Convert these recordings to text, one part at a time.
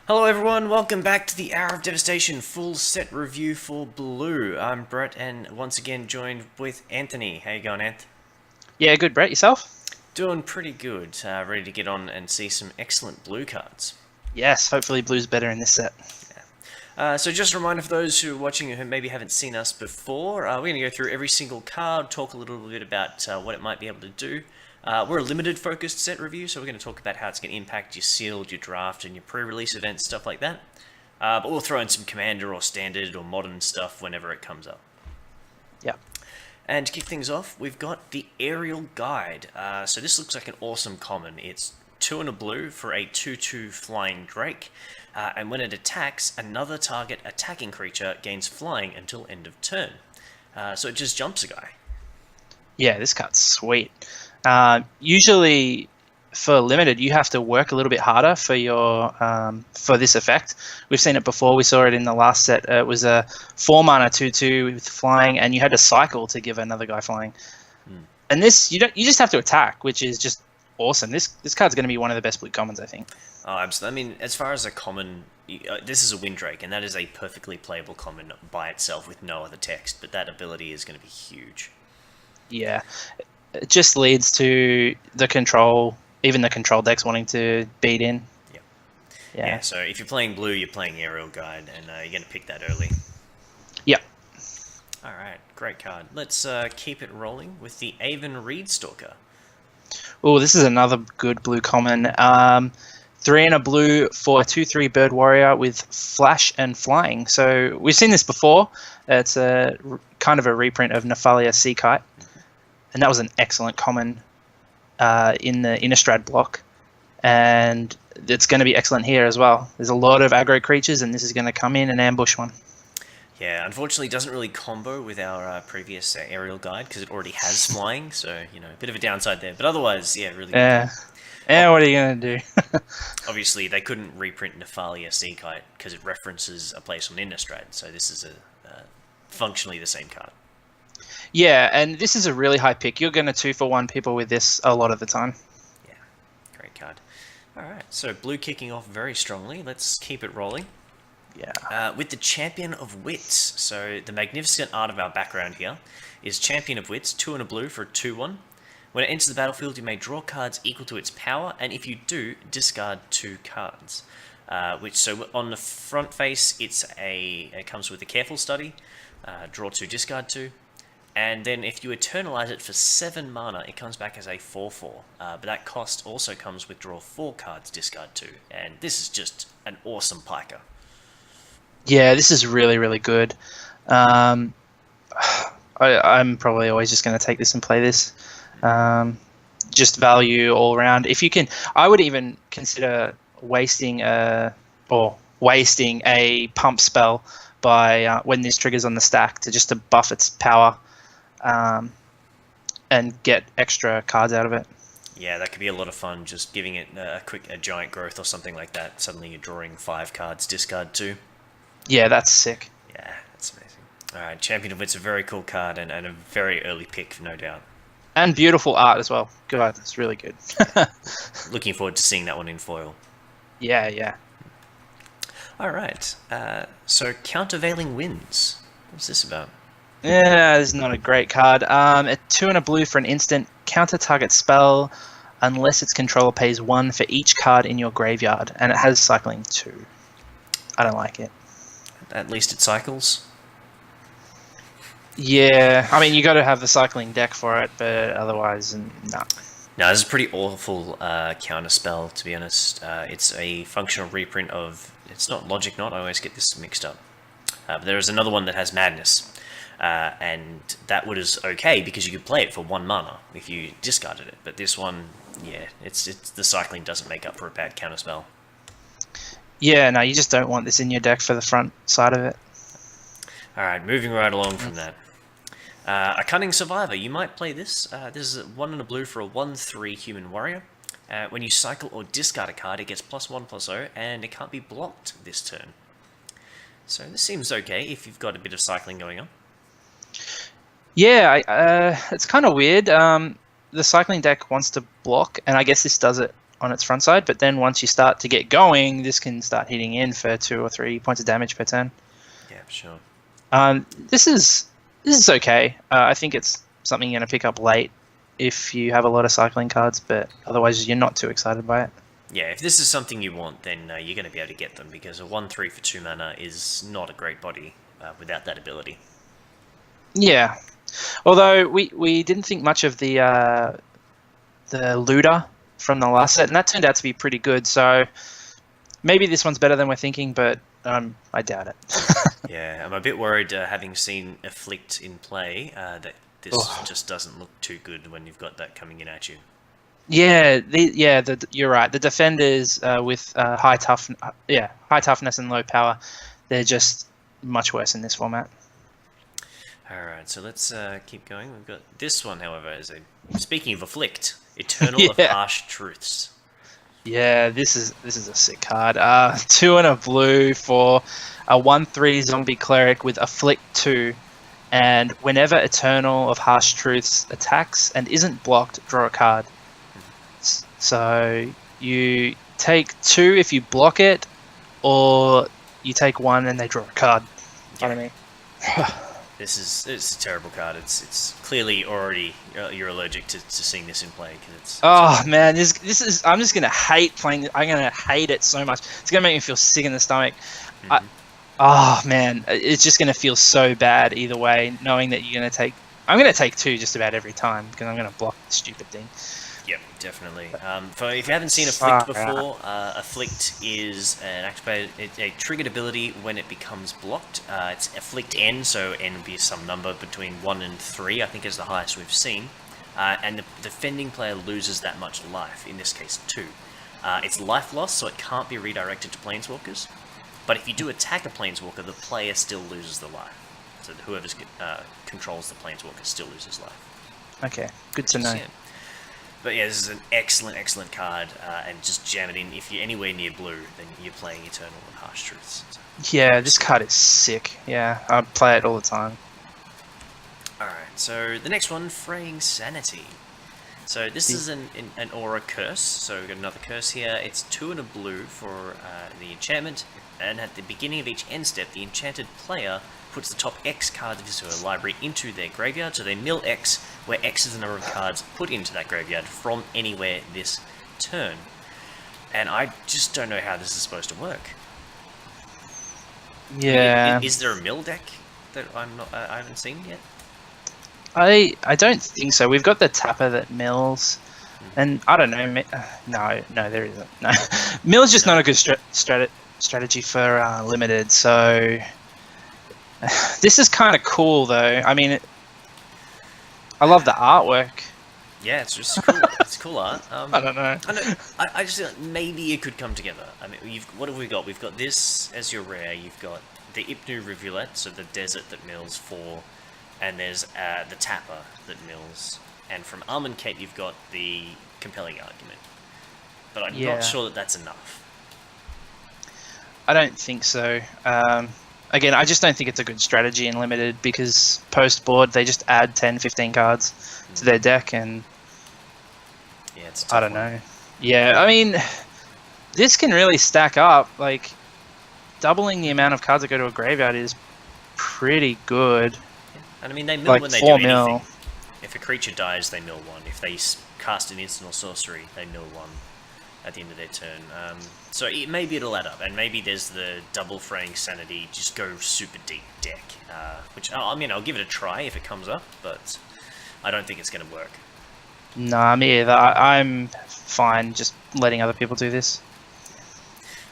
Hello everyone, welcome back to the Hour of Devastation full set review for Blue. I'm Brett and once again joined with Anthony. How you going, Ant? Yeah, good, Brett. Yourself? Doing pretty good. Ready to get on and see some excellent Blue cards. Yes, hopefully blue's better in this set. So just a reminder for those who are watching who maybe haven't seen us before, we're going to go through every single card, talk a little bit about what it might be able to do. We're a limited focused set review, so we're going to talk about how it's going to impact your sealed, your draft, and your pre-release events, stuff like that. But we'll throw in some commander or standard or modern stuff whenever it comes up. Yeah. And to kick things off, we've got the Aerial Guide. So this looks like an awesome common. It's 2 and a blue for a 2/2 flying Drake. And when it attacks, another target attacking creature gains flying until end of turn. So it just jumps a guy. Yeah, this card's sweet. Usually for limited, you have to work a little bit harder for your for this effect. We've seen it before. We saw it in the last set. It was a 4-mana 2/2 with flying, and you had to cycle to give another guy flying. And this, you just have to attack, which is just awesome. This card's going to be one of the best blue commons, I think. Oh, absolutely. I mean, as far as a common, this is a Windrake, and that is a perfectly playable common by itself with no other text, but that ability is going to be huge. Yeah, it just leads to the control, even the control decks wanting to beat in. Yeah, so if you're playing blue, you're playing Aerial Guide, and you're going to pick that early. Yep. Alright, great card. Let's keep it rolling with the Avon Reedstalker. Oh, this is another good blue common. 3 and a blue for a 2/3 bird warrior with flash and flying. So we've seen this before. It's a kind of a reprint of Nephalia Sea Kite, and that was an excellent common in the Innistrad block, and it's going to be excellent here as well. There's a lot of aggro creatures, and this is going to come in and ambush one. Yeah, unfortunately, it doesn't really combo with our previous Aerial Guide because it already has flying, so you know, a bit of a downside there. But otherwise, yeah, really good. Yeah, what are you going to do? Obviously, they couldn't reprint Nephalia Sea Kite because it references a place on Innistrad, so this is functionally the same card. Yeah, and this is a really high pick. You're going to 2-for-1 people with this a lot of the time. Yeah, great card. Alright, so blue kicking off very strongly. Let's keep it rolling. Yeah. With the Champion of Wits. So the magnificent art of our background here is Champion of Wits, 2 and a blue for a 2/1. When it enters the battlefield, you may draw cards equal to its power, and if you do, discard 2 cards. So on the front face, it comes with a Careful Study, draw 2, discard 2, and then if you eternalize it for 7 mana, it comes back as a 4/4. But that cost also comes with draw 4 cards, discard 2, and this is just an awesome piker. Yeah, this is really, really good. I'm probably always just going to take this and play this. Just value all around. If you can, I would even consider wasting a pump spell by when this triggers on the stack to buff its power, and get extra cards out of it. Yeah, that could be a lot of fun. Just giving it a giant growth or something like that. Suddenly you're drawing 5 cards, discard 2. Yeah, that's sick. Yeah, that's amazing. Alright, Champion of Wits, a very cool card and a very early pick, no doubt. And beautiful art as well. God, it's really good. Looking forward to seeing that one in foil. Yeah. Alright, so Countervailing Winds. What's this about? Yeah, this is not a great card. A 2 and a blue for an instant. Counter target spell unless its controller pays 1 for each card in your graveyard. And it has cycling 2. I don't like it. At least it cycles. Yeah, I mean, you got to have the cycling deck for it, but otherwise, no. No, this is a pretty awful counter spell, to be honest. It's a functional reprint of... It's not Logic Knot, I always get this mixed up. But there is another one that has Madness. And that is okay, because you could play it for 1 mana if you discarded it. But this one, yeah, it's the cycling doesn't make up for a bad counter spell. Yeah, no, you just don't want this in your deck for the front side of it. Alright, moving right along from that. A Cunning Survivor. You might play this. This is 1 and a blue for a 1/3 human warrior. When you cycle or discard a card, it gets +1/+0, and it can't be blocked this turn. So this seems okay if you've got a bit of cycling going on. Yeah, it's kind of weird. The cycling deck wants to block, and I guess this does it on its front side, but then once you start to get going, this can start hitting in for 2 or 3 points of damage per turn. Yeah, for sure. This is okay. I think it's something you're going to pick up late if you have a lot of cycling cards, but otherwise you're not too excited by it. Yeah, if this is something you want, then you're going to be able to get them, because a 1/3 for 2 mana is not a great body without that ability. Yeah, although we didn't think much of the looter from the last set, and that turned out to be pretty good. So maybe this one's better than we're thinking, but I doubt it. Yeah, I'm a bit worried, having seen Afflict in play, that this just doesn't look too good when you've got that coming in at you. Yeah, you're right. The defenders with high toughness and low power, they're just much worse in this format. Alright, so let's keep going. We've got this one, however, speaking of Afflict, Eternal of Yeah. Harsh Truths. Yeah, this is a sick card. 2 and a blue for a 1/3 zombie cleric with Afflict 2, and whenever Eternal of Harsh Truths attacks and isn't blocked, draw a card. So you take 2 if you block it, or you take 1 and they draw a card. You know what I mean? It's a terrible card. It's clearly already you're allergic to seeing this in play, because it's. Oh man, this is. I'm just gonna hate playing. I'm gonna hate it so much. It's gonna make me feel sick in the stomach. Oh man, it's just gonna feel so bad either way, knowing that you're gonna take. I'm gonna take 2 just about every time because I'm gonna block the stupid thing. Yep, definitely. If you haven't seen Afflict before, Afflict is an activated, a triggered ability when it becomes blocked. It's Afflict N, so N would be some number between 1 and 3, I think is the highest we've seen. And the defending player loses that much life, in this case 2. It's life loss, so it can't be redirected to Planeswalkers. But if you do attack a Planeswalker, the player still loses the life. So whoever controls the Planeswalker still loses life. Okay, good to know. Yeah. But yeah, this is an excellent card, and just jam it in. If you're anywhere near blue, then you're playing Eternal of Harsh Truths. Yeah, this card is sick. Yeah, I play it all the time. Alright, so the next one, Fraying Sanity. So this is an aura curse, so we've got another curse here. It's 2 and a blue for the enchantment, and at the beginning of each end step, the enchanted player puts the top X cards of his library into their graveyard, so they mill X, where X is the number of cards put into that graveyard from anywhere this turn. And I just don't know how this is supposed to work. Yeah. Is there a mill deck that I haven't seen yet? I don't think so. We've got the tapper that mills, and I don't know. No, there isn't. No, mill's just not a good strategy for limited. So this is kind of cool, though. I mean, I love the artwork. Yeah, it's just cool. It's cool art. I don't know. I just think maybe it could come together. I mean, what have we got? We've got this as your rare. You've got the Ipnu Rivulet, so the desert that mills 4. And there's the Tapper that mills. And from Almond Cape, you've got the Compelling Argument. But I'm not sure that that's enough. I don't think so. Again, I just don't think it's a good strategy in Limited, because post-board, they just add 10, 15 cards to their deck, and yeah, it's a I don't know. Yeah, I mean, this can really stack up. Like, doubling the amount of cards that go to a graveyard is pretty good. And I mean, they mill like when they do anything. If a creature dies, they mill 1. If they cast an instant or sorcery, they mill 1 at the end of their turn. So maybe it'll add up, and maybe there's the double Fraying Sanity, just go super deep deck. Which, I mean, I'll give it a try if it comes up, but I don't think it's going to work. Nah, me either. I'm fine just letting other people do this.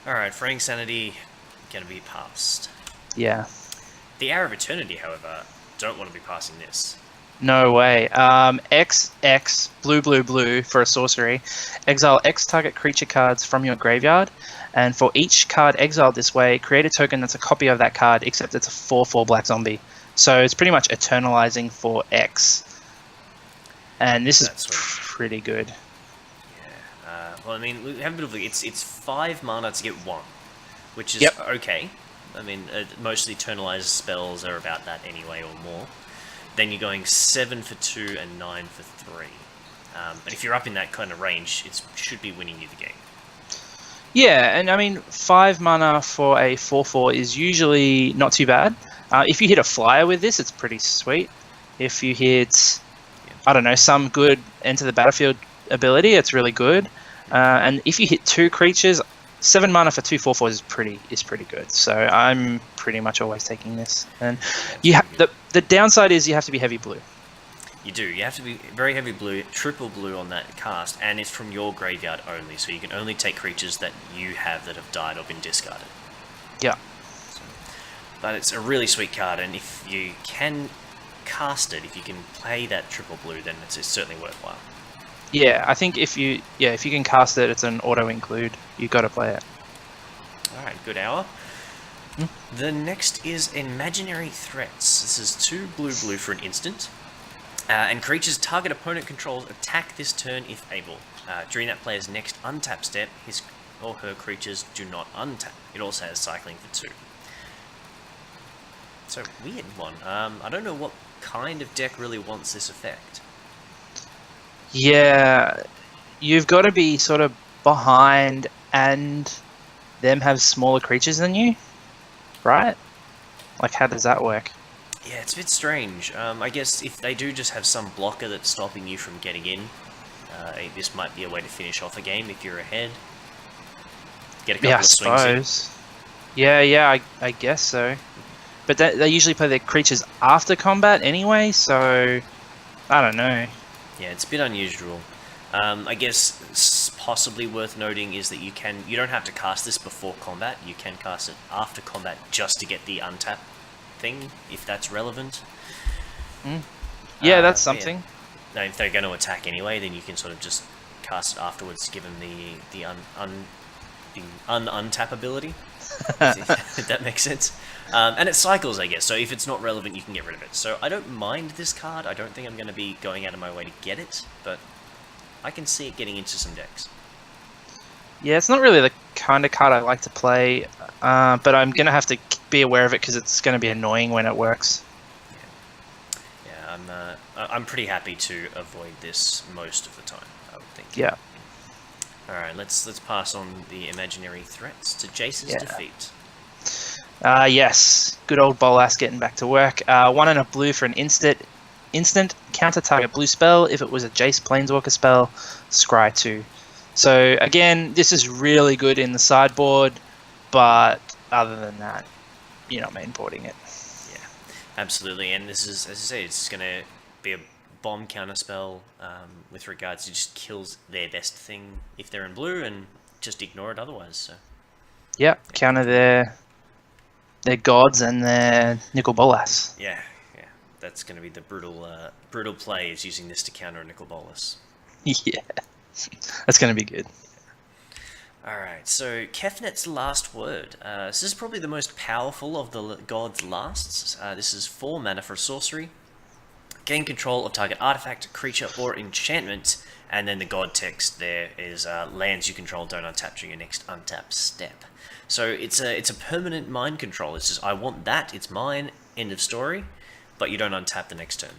Alright, Fraying Sanity, going to be passed. Yeah. The Hour of Eternity, however, don't want to be passing this. No way. X, blue, for a sorcery. Exile X target creature cards from your graveyard, and for each card exiled this way, create a token that's a copy of that card, except it's a 4/4 black zombie. So it's pretty much eternalizing for X. And this is pretty good. Yeah. Well, I mean, we have a bit of it's 5 mana to get 1, which is okay. I mean, most of the eternalized spells are about that anyway, or more. Then you're going 7 for 2 and 9 for 3. And if you're up in that kind of range, it should be winning you the game. Yeah, and I mean, 5 mana for a 4/4 is usually not too bad. If you hit a flyer with this, it's pretty sweet. If you hit, I don't know, some good enter the battlefield ability, it's really good. And if you hit 2 creatures, 7 mana for 2 4/4s is pretty good. So I'm pretty much always taking this. And the downside is you have to be heavy blue. You do. You have to be very heavy blue, triple blue on that cast, and it's from your graveyard only. So you can only take creatures that you have that have died or been discarded. Yeah. But it's a really sweet card, and if you can cast it, if you can play that triple blue, then it's certainly worthwhile. Yeah, I think if you can cast it, it's an auto include. You got to play it. All right, good hour. The next is Imaginary Threats. This is 2 blue for an instant. And creatures target opponent controls attack this turn if able. During that player's next untap step, his or her creatures do not untap. It also has cycling for 2. So, weird one. I don't know what kind of deck really wants this effect. Yeah, you've got to be sort of behind and them have smaller creatures than you, right? Like, how does that work? Yeah, it's a bit strange. I guess if they do just have some blocker that's stopping you from getting in, this might be a way to finish off a game if you're ahead. Get a couple of swings in. Yeah, I guess so. But they usually play their creatures after combat anyway, so I don't know. Yeah, it's a bit unusual. I guess possibly worth noting is that you don't have to cast this before combat. You can cast it after combat just to get the untap thing, if that's relevant. Yeah, that's something. Yeah. Now, if they're going to attack anyway, then you can sort of just cast it afterwards, give them the untap ability. If that makes sense. And it cycles, I guess, so if it's not relevant, you can get rid of it. So I don't mind this card. I don't think I'm going to be going out of my way to get it, but I can see it getting into some decks. Yeah, it's not really the kind of card I like to play, but I'm going to have to be aware of it because it's going to be annoying when it works. Yeah, I'm pretty happy to avoid this most of the time, I would think. Yeah. Alright, let's pass on the Imaginary Threats to Jace's Defeat. Yes, good old Bolas getting back to work. 1 and a blue for an instant counter target blue spell. If it was a Jace Planeswalker spell, scry 2. So again, this is really good in the sideboard, but other than that, you're not mainboarding it. Yeah, absolutely. And this is, as I say, it's going to be a bomb counter spell with regards to just kills their best thing if they're in blue and just ignore it otherwise. So. Yeah, counter their gods and their Nicol Bolas. Yeah, that's going to be the brutal play is using this to counter a Nicol Bolas. Yeah, that's going to be good. Alright, so Kefnet's Last Word. This is probably the most powerful of the God's Lasts. This is 4 mana for sorcery. Gain control of target artifact, creature, or enchantment, and then the God text there is lands you control don't untap during your next untap step. So it's a permanent mind control. It's just, I want that, it's mine, end of story, but you don't untap the next turn.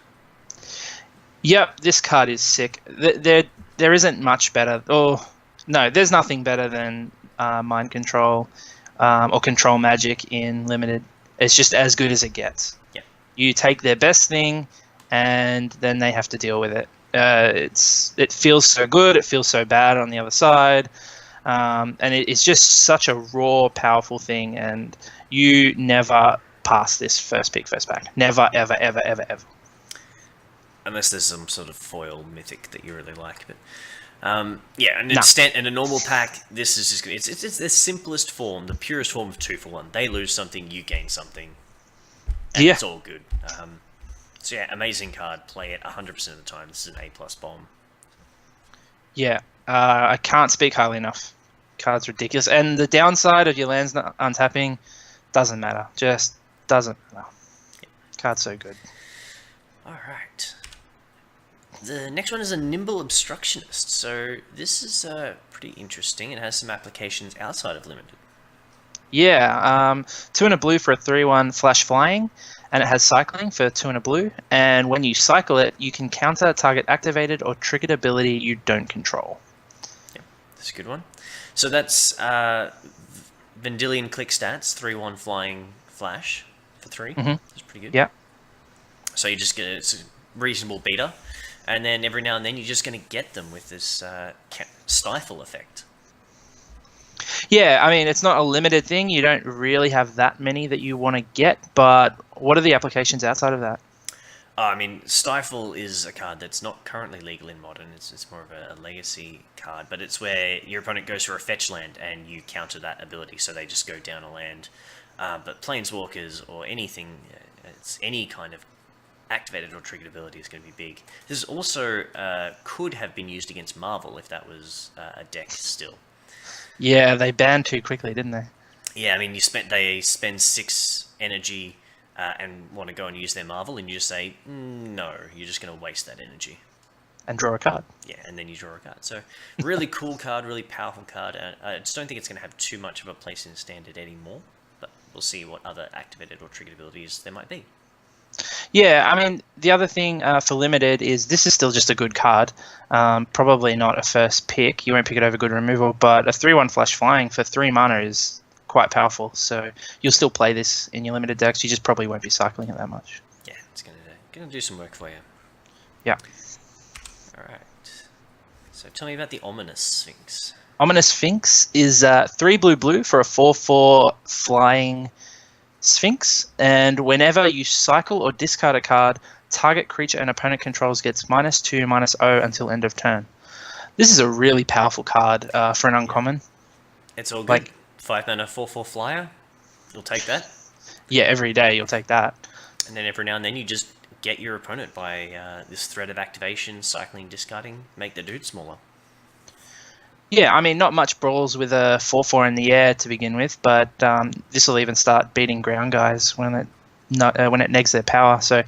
Yep, this card is sick. There isn't much better. Oh, no, there's nothing better than mind control or control magic in limited. It's just as good as it gets. Yeah. You take their best thing, and then they have to deal with it. It feels so good. It feels so bad on the other side. And it's just such a raw, powerful thing, and you never pass this first pack. Never, ever, ever, ever, ever. Unless there's some sort of foil mythic that you really like, but yeah, and in a normal pack, this is just it's the simplest form, the purest form of 2-for-1. They lose something, you gain something, and it's all good. So yeah, amazing card. Play it 100% of the time. This is an A+ bomb. Yeah, I can't speak highly enough. Card's ridiculous, and the downside of your lands not untapping doesn't matter. Just doesn't matter. Yeah. Card's so good. All right. The next one is a Nimble Obstructionist. So this is pretty interesting. It has some applications outside of Limited. Yeah, 2 and a blue for a 3/1 flash flying. and it has cycling for 2 and a blue. And when you cycle it, you can counter target activated or triggered ability you don't control. Yep, that's a good one. So that's Vendilion click stats, 3/1 flying flash for 3. That's pretty good. Yeah. So you just get it's a reasonable beater, and then every now and then you're just going to get them with this stifle effect. Yeah, I mean, it's not a limited thing. You don't really have that many that you want to get, but what are the applications outside of that? I mean, Stifle is a card that's not currently legal in Modern. It's more of a legacy card, but it's where your opponent goes for a fetch land and you counter that ability, so they just go down a land. But Planeswalkers or anything, it's any kind of activated or triggered ability is going to be big. This also could have been used against Marvel if that was a deck still. Yeah, they banned too quickly, didn't they? Yeah, I mean, they spend 6 energy and want to go and use their Marvel, and you just say, no, you're just going to waste that energy. And draw a card. Yeah, and then you draw a card. So, really cool card, really powerful card. I just don't think it's going to have too much of a place in Standard anymore, but we'll see what other activated or triggered abilities there might be. Yeah, I mean, the other thing for limited is this is still just a good card. Probably not a first pick. You won't pick it over good removal, but a 3/1 flash flying for 3 mana is quite powerful. So you'll still play this in your limited decks. You just probably won't be cycling it that much. Yeah, it's gonna do some work for you. Yeah. All right. So tell me about the Ominous Sphinx. Ominous Sphinx is 3 blue for a 4/4 flying Sphinx, and whenever you cycle or discard a card, target creature an opponent controls gets -2/-0 until end of turn. This is a really powerful card for an uncommon. It's all good. 5 mana 4/4 flyer. You'll take that. Yeah, every day you'll take that. And then every now and then you just get your opponent by this threat of activation, cycling, discarding, make the dude smaller. Yeah, I mean, not much brawls with a 4/4 in the air to begin with, but this will even start beating ground guys when it negs their power. So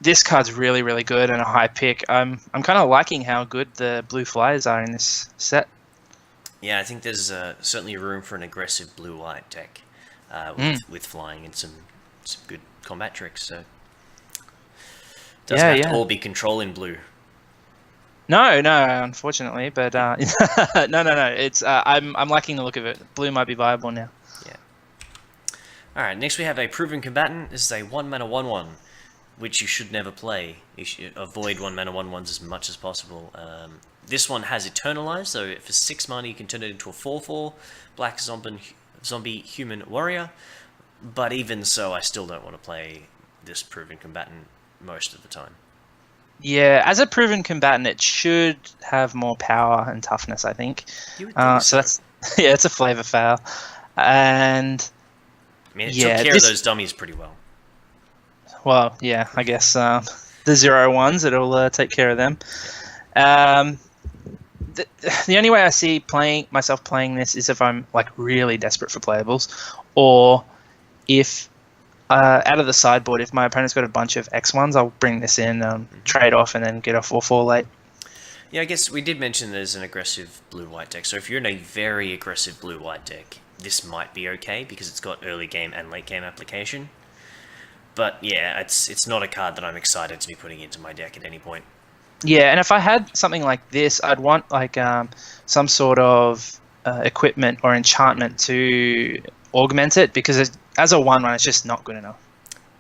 this card's really, really good and a high pick. I'm kind of liking how good the blue flyers are in this set. Yeah, I think there's certainly room for an aggressive blue-white deck with flying and some good combat tricks. So doesn't have to all be control in blue. No, unfortunately, but no. It's I'm liking the look of it. Blue might be viable now. Yeah. All right. Next, we have a proven combatant. This is a 1 mana 1/1, which you should never play. You should avoid 1 mana 1/1s as much as possible. This one has Eternalize, so for 6 mana you can turn it into a 4/4 black zombie human warrior. But even so, I still don't want to play this proven combatant most of the time. Yeah, as a proven combatant, it should have more power and toughness, I think. You would think so that's it's a flavor fail, and I mean, it took care of those dummies pretty well. Well, yeah, I guess the 0/1s, it'll take care of them. The only way I see myself playing this is if I'm like really desperate for playables, or if out of the sideboard, if my opponent's got a bunch of X1s, I'll bring this in, trade off, and then get a 4/4 late. Yeah, I guess we did mention there's an aggressive blue-white deck, so if you're in a very aggressive blue-white deck, this might be okay, because it's got early game and late game application. But yeah, it's not a card that I'm excited to be putting into my deck at any point. Yeah, and if I had something like this, I'd want like some sort of equipment or enchantment to augment it, because as a 1/1, it's just not good enough.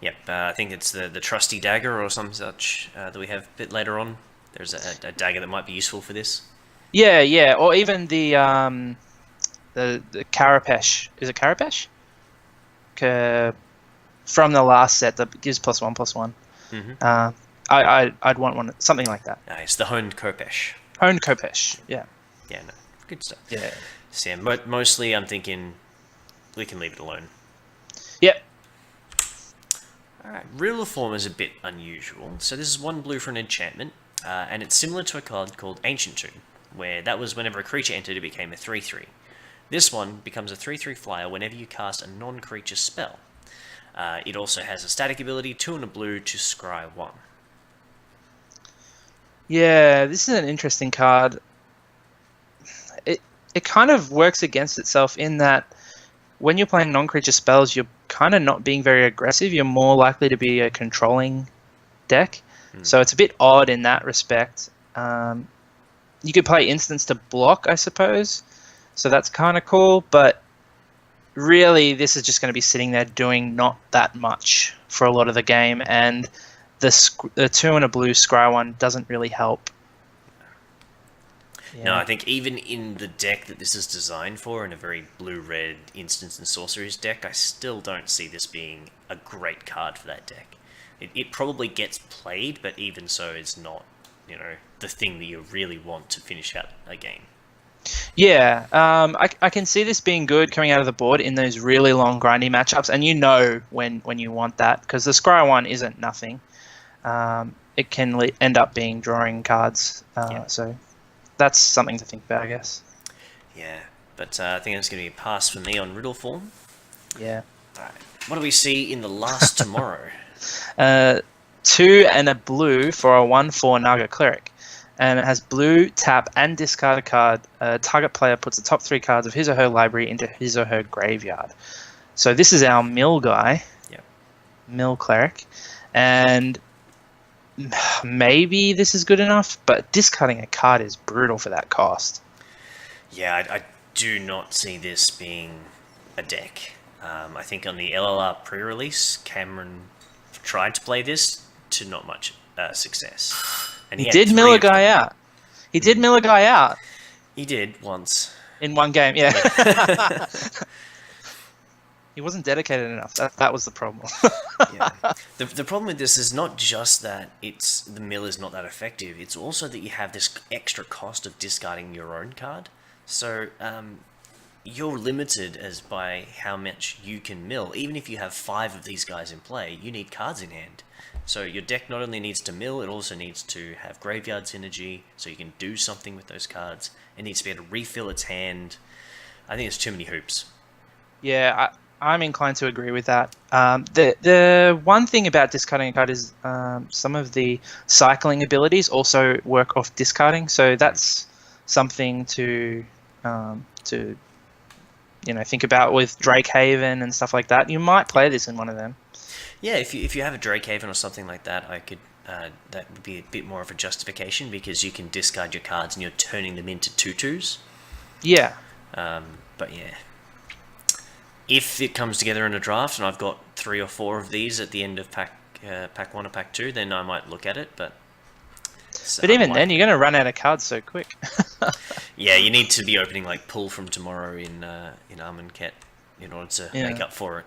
Yep, I think it's the trusty dagger or some such that we have a bit later on. There's a dagger that might be useful for this. Yeah, or even the Carapace. Is it Carapace? From the last set that gives +1/+1. I'd want something like that. It's the Honed Khopesh. Honed Khopesh, yeah. Yeah, no, good stuff. Yeah. So yeah, mostly I'm thinking we can leave it alone. Yep. Alright, Real Form is a bit unusual. So this is 1 blue for an enchantment, and it's similar to a card called Ancient Tomb, where that was whenever a creature entered, it became a 3/3. This one becomes a 3/3 flyer whenever you cast a non-creature spell. It also has a static ability, 2 and a blue to scry 1. Yeah, this is an interesting card. It kind of works against itself in that when you're playing non-creature spells, you're kind of not being very aggressive. You're more likely to be a controlling deck. So it's a bit odd in that respect. You could play instants to block, I suppose. So that's kind of cool. But really, this is just going to be sitting there doing not that much for a lot of the game. And the 2 and a blue scry one doesn't really help. Yeah. No, I think even in the deck that this is designed for, in a very blue-red instants and sorceries deck, I still don't see this being a great card for that deck. It probably gets played, but even so, it's not, the thing that you really want to finish out a game. Yeah, I can see this being good coming out of the board in those really long grindy matchups, and when you want that, because the Scry one isn't nothing. It can end up being drawing cards, so that's something to think about, I guess. Yeah, but I think it's going to be a pass for me on Riddle form. Yeah. All right. What do we see in the last tomorrow? 2 and a blue for a 1/4 Naga Cleric. And it has blue, tap, and discard a card. Target player puts the top 3 cards of his or her library into his or her graveyard. So this is our mill guy. Yep. Mill Cleric. And maybe this is good enough, but discarding a card is brutal for that cost. Yeah, I do not see this being a deck. I think on the LLR pre-release, Cameron tried to play this to not much success. And he did mill a guy out. He did mill a guy out. He did once. In one game, yeah. He wasn't dedicated enough. That was the problem. Yeah. The problem with this is not just that the mill is not that effective. It's also that you have this extra cost of discarding your own card. So you're limited as by how much you can mill. Even if you have 5 of these guys in play, you need cards in hand. So your deck not only needs to mill, it also needs to have graveyard synergy, so you can do something with those cards. It needs to be able to refill its hand. I think it's too many hoops. Yeah, I'm inclined to agree with that. The one thing about discarding a card is some of the cycling abilities also work off discarding, so that's something to think about with Drake Haven and stuff like that. You might play this in one of them. Yeah, if you have a Drake Haven or something like that, that would be a bit more of a justification, because you can discard your cards and you're turning them into 2/2s. Yeah. But yeah, if it comes together in a draft and I've got 3 or 4 of these at the end of pack 1 or pack 2, then I might look at it. But even then, you're going to run out of cards so quick. Yeah, you need to be opening like Pull from Tomorrow in Armenket in order to make up for it.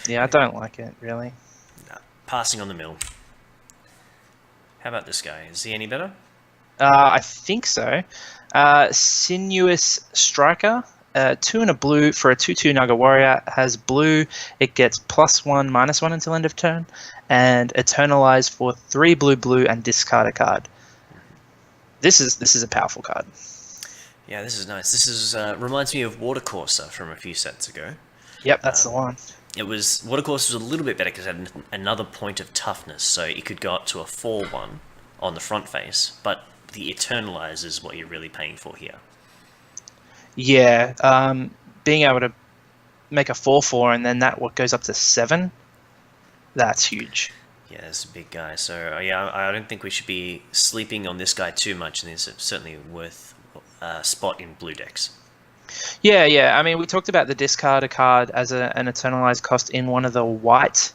Yeah, I don't like it, really. No. Passing on the mill. How about this guy? Is he any better? I think so. Sinuous Striker. 2 and a blue for a 2/2 Naga Warrior. Has blue. It gets +1/-1 until end of turn. And Eternalize for 3 blue and discard a card. This is a powerful card. Yeah, this is nice. This is reminds me of Watercourser from a few sets ago. Yep, that's the one. Watercourser was a little bit better because it had another point of toughness, so it could go up to a 4/1 on the front face, but the Eternalize is what you're really paying for here. Yeah, being able to make a 4/4 and then that what goes up to 7, that's huge. Yeah, it's a big guy. So yeah, I don't think we should be sleeping on this guy too much, and it's certainly worth a spot in blue decks. Yeah. I mean, we talked about the discard a card as an Eternalized cost in one of the white,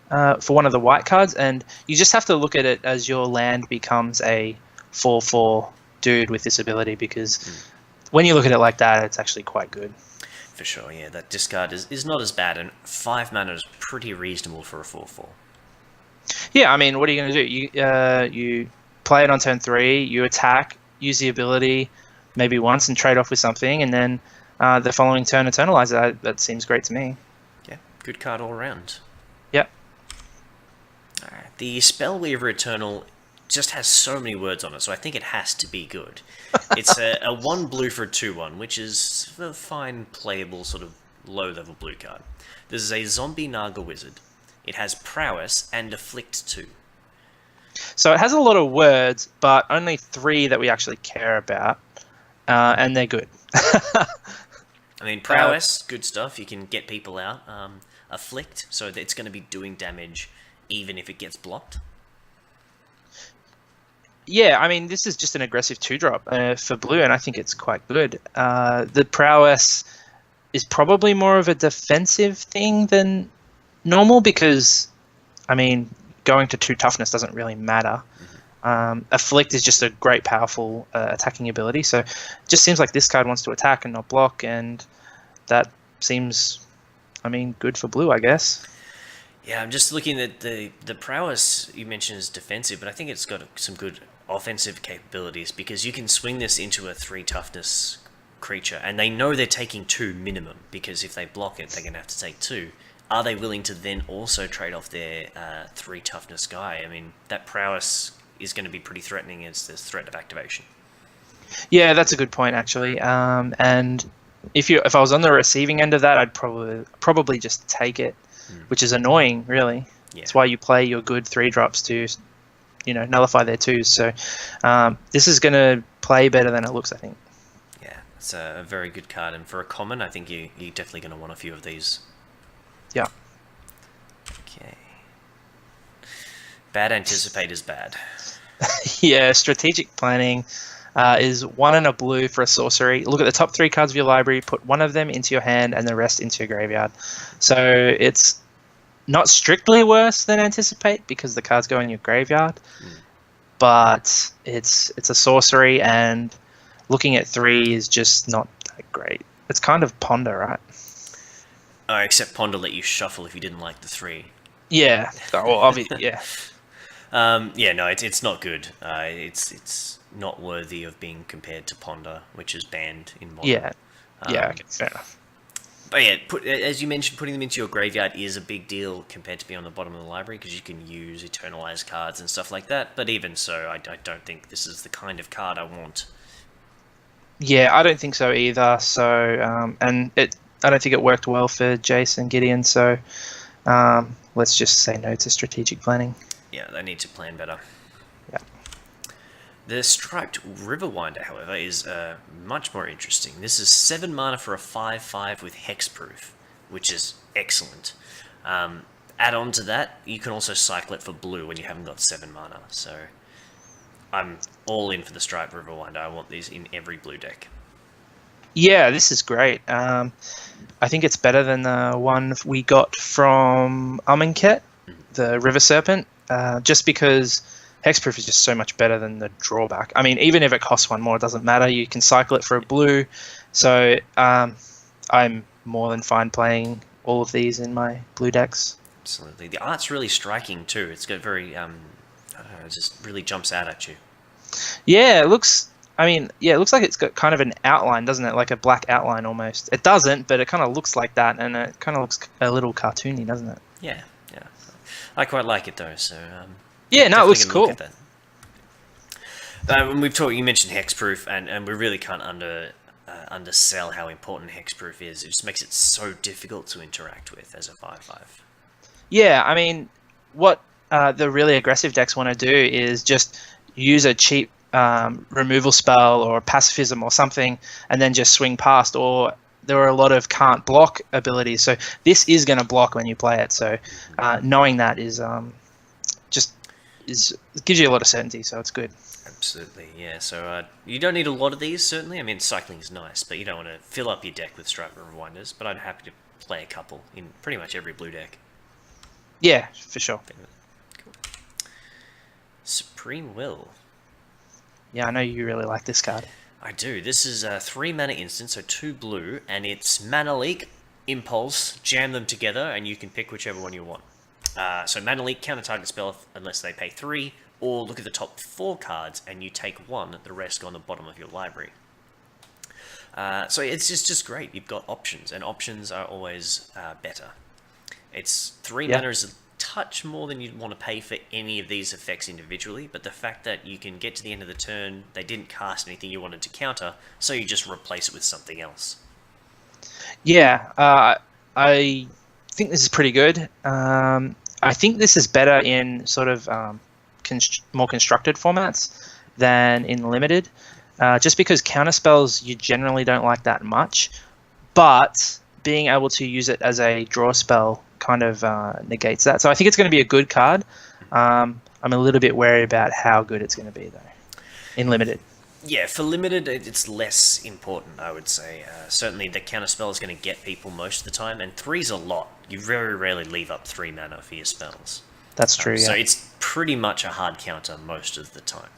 for one of the white cards, and you just have to look at it as your land becomes a 4/4 dude with this ability, because when you look at it like that, it's actually quite good. For sure, yeah. That discard is not as bad, and 5 mana is pretty reasonable for a 4/4. Yeah, I mean, what are you going to do? You play it on turn 3, you attack, use the ability maybe once and trade off with something, and then the following turn Eternalize. That seems great to me. Yeah, good card all around. Yep. Alright, the Spellweaver Eternal just has so many words on it, so I think it has to be good. It's a 1 blue for a 2/1, which is a fine, playable, sort of low-level blue card. This is a zombie Naga Wizard. It has Prowess and Afflict 2. So it has a lot of words, but only 3 that we actually care about, and they're good. I mean, prowess, good stuff. You can get people out. Afflict, so that it's going to be doing damage even if it gets blocked. Yeah, I mean, this is just an aggressive 2-drop for blue, and I think it's quite good. The prowess is probably more of a defensive thing than normal because, I mean, going to 2 toughness doesn't really matter. Afflict is just a great, powerful attacking ability, so it just seems like this card wants to attack and not block, and that seems, I mean, good for blue, I guess. Yeah, I'm just looking at the prowess you mentioned is defensive, but I think it's got some good offensive capabilities because you can swing this into a 3 toughness creature, and they know they're taking 2 minimum because if they block it, they're going to have to take 2. Are they willing to then also trade off their 3 toughness guy? I mean, that prowess is going to be pretty threatening as the threat of activation. Yeah, that's a good point actually. And if I was on the receiving end of that, I'd probably just take it, which is annoying, really. Yeah. That's why you play your good 3-drops to, nullify their 2s. So this is going to play better than it looks, I think. Yeah, it's a very good card, and for a common, I think you're definitely going to want a few of these. Yeah. Okay. Bad anticipate is bad. Yeah, strategic planning is 1 and a blue for a sorcery. Look at the top 3 cards of your library, put 1 of them into your hand and the rest into your graveyard. So it's not strictly worse than anticipate because the cards go in your graveyard, but it's a sorcery, and looking at 3 is just not that great. It's kind of ponder, right? Oh, except ponder let you shuffle if you didn't like the 3. Yeah. Well, obviously, yeah. Yeah, no, it's not good. It's not worthy of being compared to ponder, which is banned in modern. Yeah. Yeah. Okay, fair enough. But yeah, as you mentioned, putting them into your graveyard is a big deal compared to being on the bottom of the library because you can use Eternalized cards and stuff like that. But even so, I don't think this is the kind of card I want. Yeah, I don't think so either. So, I don't think it worked well for Jason Gideon. So, let's just say no to strategic planning. Yeah, they need to plan better. Yeah. The Striped Riverwinder, however, is much more interesting. This is 7 mana for a 5/5 with Hexproof, which is excellent. Add on to that, you can also cycle it for blue when you haven't got 7 mana. So I'm all in for the Striped Riverwinder. I want these in every blue deck. Yeah, this is great. I think it's better than the one we got from Amonkhet, the River Serpent, just because Hexproof is just so much better than the drawback. I mean, even if it costs 1 more, it doesn't matter. You can cycle it for a blue. So I'm more than fine playing all of these in my blue decks. Absolutely. The art's really striking too. It's got very, I don't know, it just really jumps out at you. Yeah, it looks like it's got kind of an outline, doesn't it? Like a black outline almost. It doesn't, but it kind of looks like that, and it kind of looks a little cartoony, doesn't it? Yeah. I quite like it though, so... yeah, no, it looks cool. Look at that. You mentioned Hexproof, and we really can't undersell how important Hexproof is. It just makes it so difficult to interact with as a 5/5. Yeah, I mean, what the really aggressive decks want to do is just use a cheap removal spell or pacifism or something, and then just swing past. Or there are a lot of can't block abilities, so this is going to block when you play it. So knowing that is it gives you a lot of certainty, so it's good. Absolutely, yeah. So you don't need a lot of these, certainly. I mean, cycling is nice, but you don't want to fill up your deck with Striped Rewinders. But I'm happy to play a couple in pretty much every blue deck. Yeah, for sure. Cool. Supreme Will. Yeah, I know you really like this card. I do. This is a 3 mana instant, so 2 blue, and it's Mana Leak, Impulse, jam them together, and you can pick whichever one you want. So Mana Leak, counter target spell unless they pay 3, or look at the top 4 cards and you take 1, the rest go on the bottom of your library. So it's just great. You've got options, and options are always better. It's 3 mana is a touch more than you'd want to pay for any of these effects individually, but the fact that you can get to the end of the turn, they didn't cast anything you wanted to counter, so you just replace it with something else. Yeah, I think this is pretty good. I think this is better in sort of more constructed formats than in limited, just because counterspells you generally don't like that much, but being able to use it as a draw spell kind of negates that. So I think it's going to be a good card. I'm a little bit wary about how good it's going to be, though, in limited. Yeah, for limited, it's less important, I would say. Certainly, the counterspell is going to get people most of the time, and 3's a lot. You very rarely leave up 3 mana for your spells. That's true, So yeah. it's pretty much a hard counter most of the time.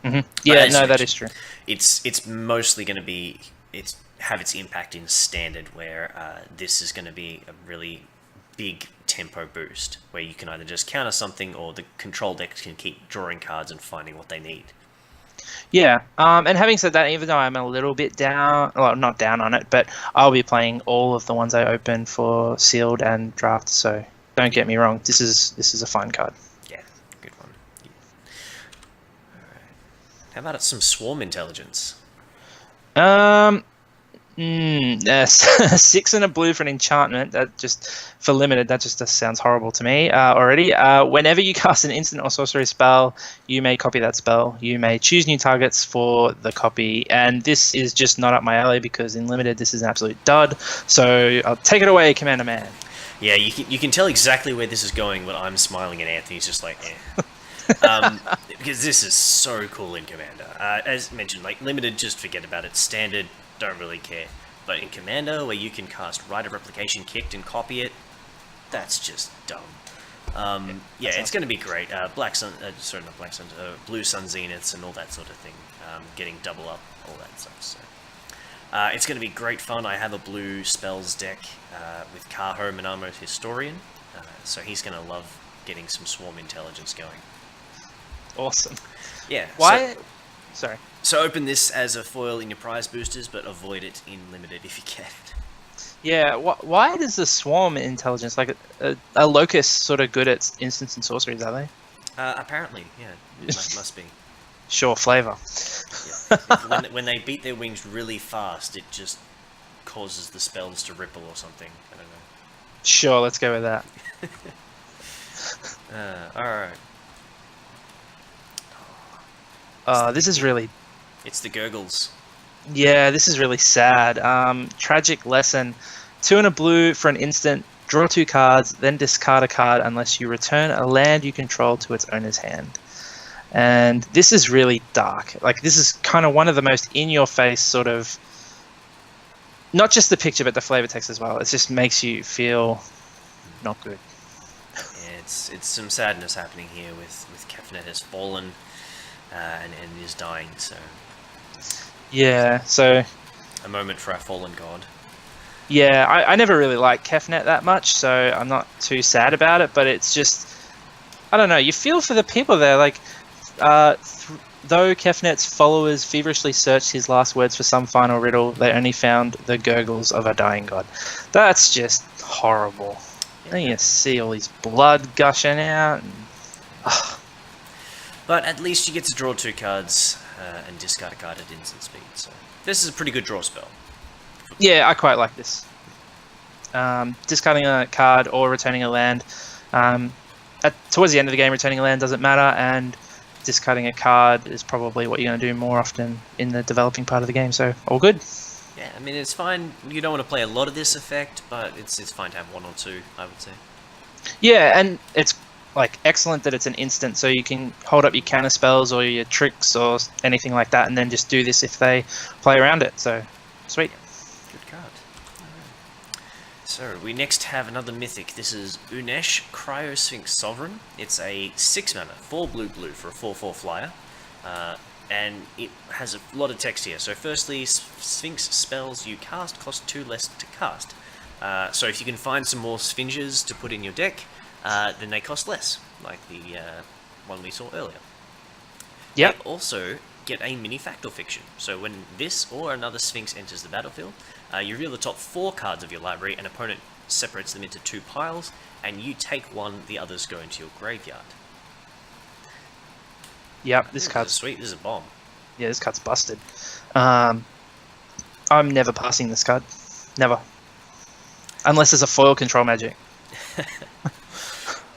Yeah, as no, you that is true. It's mostly going to be have its impact in standard, where this is going to be a really big tempo boost, where you can either just counter something or the control deck can keep drawing cards and finding what they need. Yeah, and having said that, even though I'm a little bit down, well, not down on it, but I'll be playing all of the ones I open for sealed and draft. So don't get me wrong, this is a fun card. Yeah, good one. Yeah. Alright. How about some swarm intelligence? Yes, 6 and a blue for an enchantment. That just for limited. That just sounds horrible to me already. Whenever you cast an instant or sorcery spell, you may copy that spell. You may choose new targets for the copy, and this is just not up my alley because in limited this is an absolute dud. So I'll take it away, Commander Man. Yeah, you can tell exactly where this is going, but I'm smiling and Anthony's just like, eh. Because this is so cool in Commander. As mentioned, like limited, just forget about it. Standard, don't really care. But in Commander, where you can cast Rite of Replication Kicked and copy it, that's just dumb. Yeah, it's going to be great. Black Sun, sorry, not Black Sun, Blue Sun Zeniths and all that sort of thing. Getting double up, all that stuff. So it's going to be great fun. I have a blue spells deck with Carho Minamo's Historian, so he's going to love getting some Swarm Intelligence going. Awesome. Yeah. Why? Sorry. So open this as a foil in your prize boosters, but avoid it in limited if you can. Yeah. Why does the swarm intelligence like a locust sort of good at instants and sorceries? Are they? Apparently, yeah, must be. Sure, flavor. Yeah. When they beat their wings really fast, it just causes the spells to ripple or something. I don't know. Sure, let's go with that. All right. This is really. It's the gurgles. Yeah, this is really sad. Tragic lesson. 2 and a blue for an instant. Draw 2 cards, then discard a card unless you return a land you control to its owner's hand. And this is really dark. Like, this is kind of one of the most in-your-face sort of... Not just the picture, but the flavor text as well. It just makes you feel not good. Yeah, it's some sadness happening here with Kefnet has fallen and is dying, so... Yeah, so... A moment for our fallen god. Yeah, I never really liked Kefnet that much, so I'm not too sad about it, but it's just... I don't know, you feel for the people there, like... though Kefnet's followers feverishly searched his last words for some final riddle, they only found the gurgles of a dying god. That's just horrible. Yeah. Then you see all these blood gushing out. And, But at least you get to draw 2 cards and discard a card at instant speed, so... This is a pretty good draw spell. yeah, I quite like this. Discarding a card or returning a land. Towards the end of the game, returning a land doesn't matter, and discarding a card is probably what you're going to do more often in the developing part of the game, so all good. Yeah, I mean, it's fine. You don't want to play a lot of this effect, but it's fine to have 1 or 2, I would say. Yeah, and it's like excellent that it's an instant, so you can hold up your counter spells or your tricks or anything like that, and then just do this if they play around it. So, sweet. Good card. Alright. So, we next have another mythic. This is Unesh, Cryosphinx Sovereign. It's a 6 mana, 4 blue for a 4/4 flyer. And it has a lot of text here. So firstly, Sphinx spells you cast cost 2 less to cast. So if you can find some more Sphinges to put in your deck, then they cost less, like the one we saw earlier. Yep. They also get a mini Factor Fiction. So when this or another Sphinx enters the battlefield, you reveal the top 4 cards of your library, and opponent separates them into 2 piles, and you take one, the others go into your graveyard. Yep, this Ooh, card's sweet, this is a bomb. yeah, this card's busted. I'm never passing this card, never, unless there's a foil control magic.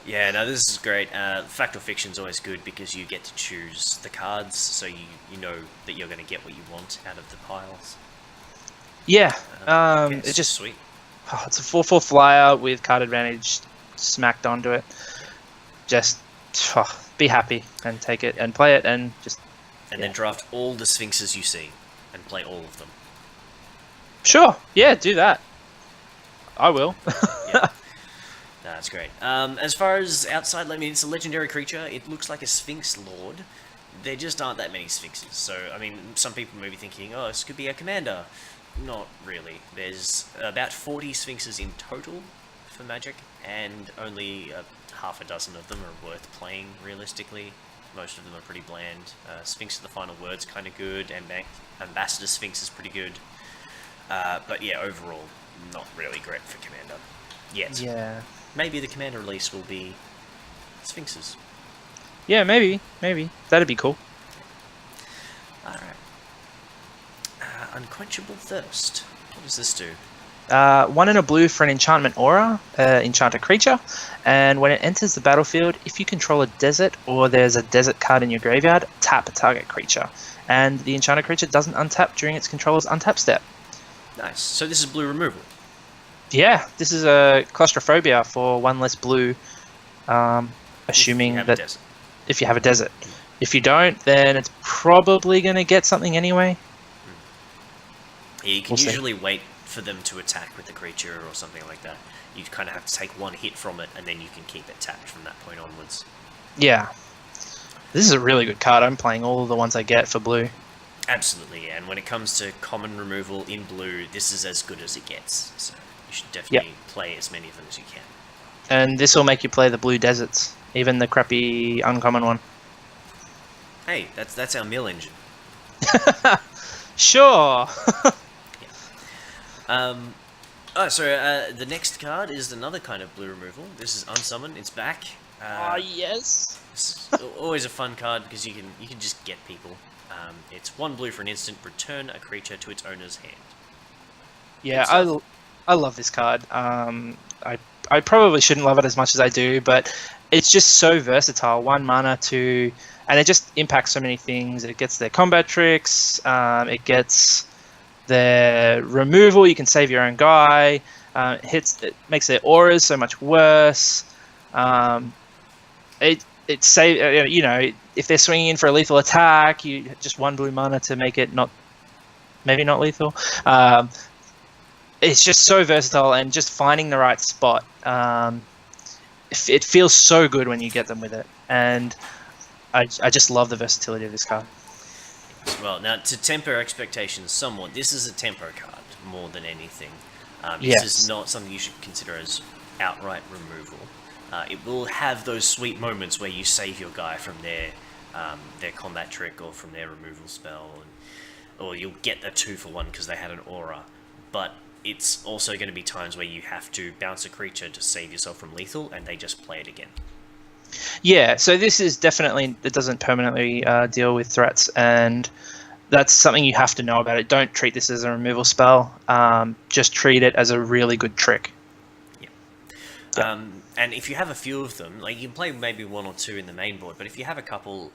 Yeah, no, this is great. Factor Fiction's always good because you get to choose the cards, so you know that you're going to get what you want out of the piles. Yeah, It just sweet. it's a 4/4 flyer with card advantage smacked onto it. Just be happy and take it and play it and just. And then draft all the Sphinxes you see and play all of them. Sure, yeah, do that. I will. Yeah. No, that's great. As far as outside, I mean, it's a legendary creature. It looks like a Sphinx Lord. There just aren't that many Sphinxes. So, I mean, some people may be thinking, oh, this could be a commander. Not really. There's about 40 Sphinxes in total for Magic, and only half a dozen of them are worth playing, realistically. Most of them are pretty bland. Sphinx of the Final Word's kind of good, and Ambassador Sphinx is pretty good. But yeah, overall, not really great for Commander. Yet. Yeah. Maybe the Commander release will be Sphinxes. Yeah, maybe. That'd be cool. Alright. Unquenchable Thirst. What does this do? 1 and a blue for an enchantment aura, enchanter creature, and when it enters the battlefield, if you control a desert or there's a desert card in your graveyard, tap a target creature, and the enchanter creature doesn't untap during its controller's untap step. Nice. So this is blue removal. Yeah, this is a claustrophobia for 1 less blue, assuming that if you have a desert. If you don't, then it's probably going to get something anyway. Yeah, you can usually wait for them to attack with the creature or something like that. You kind of have to take 1 hit from it, and then you can keep it tapped from that point onwards. Yeah. This is a really good card. I'm playing all of the ones I get for blue. Absolutely, yeah. And when it comes to common removal in blue, this is as good as it gets. So you should definitely play as many of them as you can. And this will make you play the blue deserts, even the crappy uncommon one. Hey, that's our mill engine. Sure. The next card is another kind of blue removal. This is Unsummon. It's back. Yes. It's always a fun card because you can just get people. It's 1 blue for an instant. Return a creature to its owner's hand. Yeah, I love this card. I probably shouldn't love it as much as I do, but it's just so versatile. 1 mana and it just impacts so many things. It gets their combat tricks. It gets their removal. You can save your own guy. It makes their auras so much worse. It save if they're swinging in for a lethal attack, you just 1 blue mana to make it maybe not lethal. It's just so versatile, and just finding the right spot. It feels so good when you get them with it, and I just love the versatility of this card. Well, now to temper expectations somewhat, this is a tempo card more than anything. Yes. This is not something you should consider as outright removal. It will have those sweet moments where you save your guy from their combat trick or from their removal spell, or you'll get a 2 for 1 because they had an aura. But it's also going to be times where you have to bounce a creature to save yourself from lethal, and they just play it again. Yeah, so this is definitely, it doesn't permanently deal with threats, and that's something you have to know about it. Don't treat this as a removal spell. Just treat it as a really good trick. Yeah. And if you have a few of them, like you can play maybe 1 or 2 in the main board, but if you have a couple,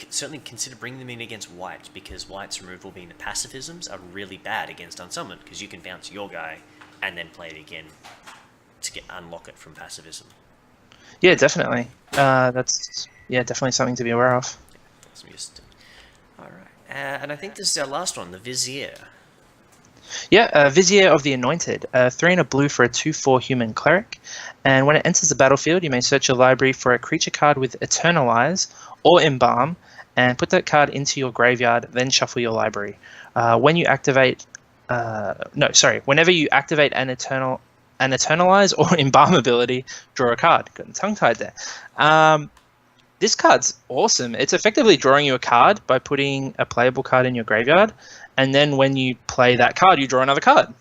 certainly consider bringing them in against white, because white's removal being the pacifisms are really bad against Unsummoned, because you can bounce your guy and then play it again to unlock it from pacifism. Yeah, definitely. That's definitely something to be aware of. Alright. And I think this is our last one, the Vizier. Yeah, Vizier of the Anointed. 3 and a blue for a 2/4 human cleric. And when it enters the battlefield, you may search your library for a creature card with Eternalize or Embalm, and put that card into your graveyard, then shuffle your library. Whenever you activate an Eternalize or Embalm ability, draw a card. Got tongue-tied there. This card's awesome. It's effectively drawing you a card by putting a playable card in your graveyard, and then when you play that card, you draw another card.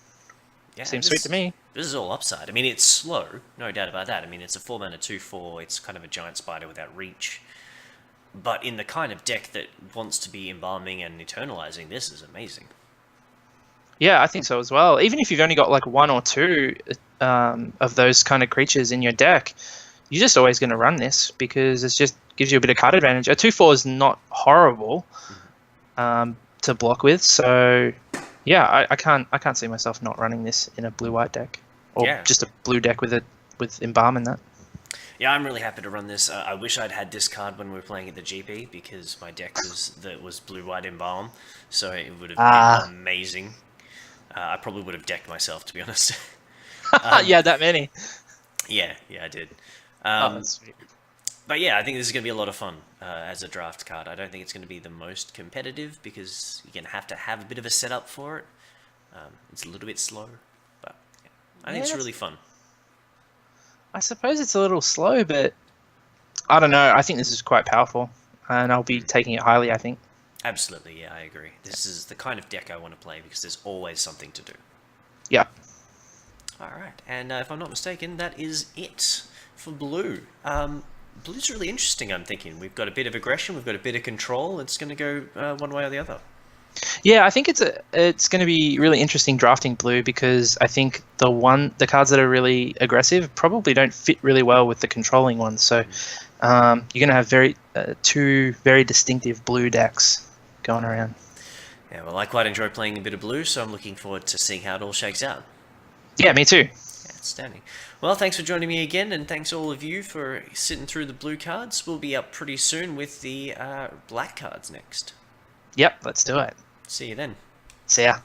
Yeah, seems sweet to me. This is all upside. I mean, it's slow, no doubt about that. I mean, it's a 4 mana 2/4. It's kind of a giant spider without reach. But in the kind of deck that wants to be embalming and eternalizing, this is amazing. Yeah, I think so as well. Even if you've only got like 1 or 2 of those kind of creatures in your deck, you're just always going to run this because it just gives you a bit of card advantage. A 2/4 is not horrible to block with, so Yeah, I can't see myself not running this in a blue-white deck, or Yeah. just a blue deck with Embalm in that. Yeah, I'm really happy to run this. I wish I'd had this card when we were playing at the GP because my deck was blue white embalm, so it would have Ah, been amazing. I probably would have decked myself, to be honest. yeah, that many. Yeah, I did. Oh, that's sweet. But yeah, I think this is going to be a lot of fun as a draft card. I don't think it's going to be the most competitive because you're going to have a bit of a setup for it. It's a little bit slow, but yeah, I think it's really fun. I suppose it's a little slow, but I don't know. I think this is quite powerful, and I'll be taking it highly, I think. Absolutely, yeah, I agree. This is the kind of deck I want to play because there's always something to do. Yeah. Alright, and if I'm not mistaken, that is it for blue. Blue's really interesting, I'm thinking. We've got a bit of aggression, we've got a bit of control. It's going to go one way or the other. Yeah, I think it's going to be really interesting drafting blue because I think the cards that are really aggressive probably don't fit really well with the controlling ones. So you're going to have two very distinctive blue decks going around. Yeah, well, I quite enjoy playing a bit of blue, so I'm looking forward to seeing how it all shakes out. Yeah, me too. Outstanding. Well, thanks for joining me again, and thanks all of you for sitting through the blue cards. We'll be up pretty soon with the black cards next. Yep, let's do it. See you then. See ya.